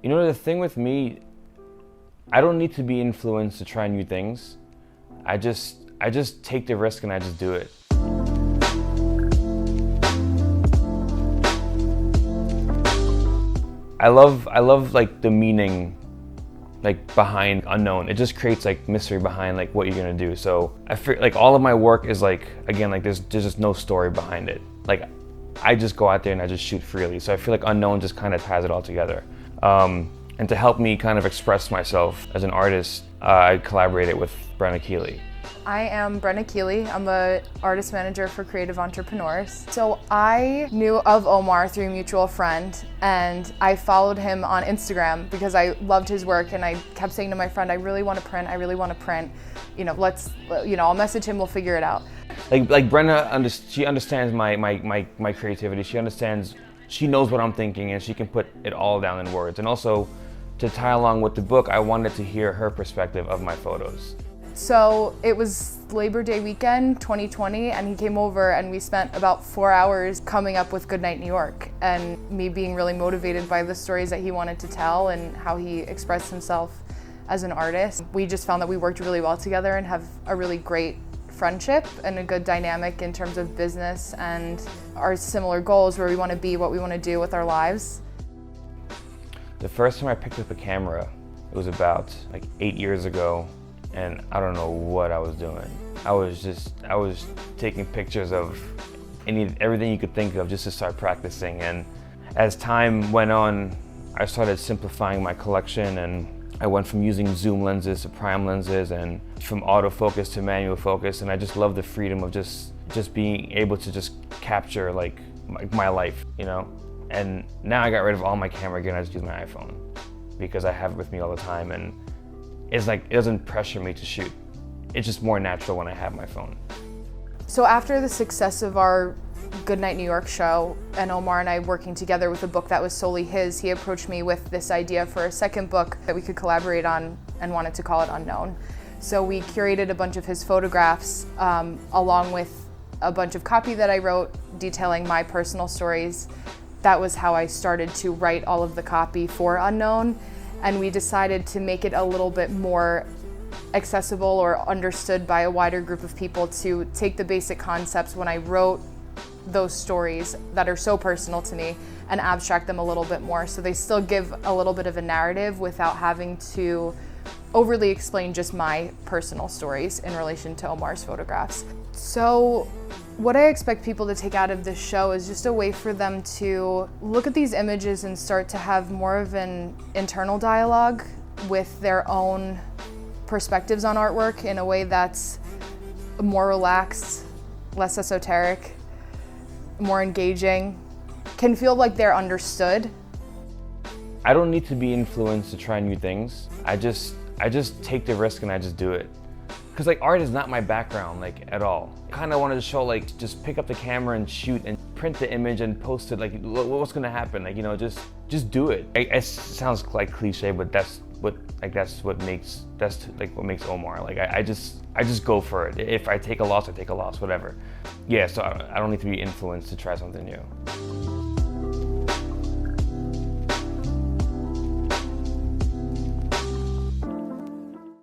You know, the thing with me, I don't need to be influenced to try new things. I just take the risk and I just do it. I love like the meaning like behind unknown. It just creates like mystery behind like what you're gonna do. So I feel like all of my work is like, again, like there's just no story behind it. Like I just go out there and I just shoot freely. So I feel like unknown just kind of ties it all together. And to help me kind of express myself as an artist, I collaborated with Brenna Keeley. I am Brenna Keeley. I'm an artist manager for Creative Entrepreneurs. So I knew of Omar through a mutual friend, and I followed him on Instagram because I loved his work, and I kept saying to my friend, I really want to print. You know, I'll message him, we'll figure it out. Like Brenna, she understands my creativity. She knows what I'm thinking, and she can put it all down in words. And also, to tie along with the book, I wanted to hear her perspective of my photos. So it was Labor Day weekend 2020, and he came over and we spent about 4 hours coming up with Goodnight New York, and me being really motivated by the stories that he wanted to tell and how he expressed himself as an artist. We just found that we worked really well together and have a really great friendship and a good dynamic in terms of business and our similar goals, where we want to be, what we want to do with our lives. The first time I picked up a camera, it was about like 8 years ago. And I don't know what I was doing. I was taking pictures of everything you could think of just to start practicing. And as time went on, I started simplifying my collection, and I went from using zoom lenses to prime lenses, and from autofocus to manual focus. And I just love the freedom of just being able to just capture like my life, you know? And now I got rid of all my camera gear and I just use my iPhone because I have it with me all the time. And it's like, it doesn't pressure me to shoot. It's just more natural when I have my phone. So after the success of our Goodnight New York show and Omar and I working together with a book that was solely his, he approached me with this idea for a second book that we could collaborate on and wanted to call it Unknown. So we curated a bunch of his photographs along with a bunch of copy that I wrote detailing my personal stories. That was how I started to write all of the copy for Unknown. And we decided to make it a little bit more accessible or understood by a wider group of people, to take the basic concepts when I wrote those stories that are so personal to me and abstract them a little bit more, so they still give a little bit of a narrative without having to overly explain just my personal stories in relation to Omar's photographs. So what I expect people to take out of this show is just a way for them to look at these images and start to have more of an internal dialogue with their own perspectives on artwork in a way that's more relaxed, less esoteric, more engaging, can feel like they're understood. I don't need to be influenced to try new things. I just take the risk and I just do it. Because like art is not my background like at all. I kind of wanted to show like, just pick up the camera and shoot and print the image and post it. Like what's gonna happen? Like, you know, just do it. It sounds like cliche, but that's what makes Omar. Like I just go for it. If I take a loss, I take a loss, whatever. Yeah, so I don't need to be influenced to try something new.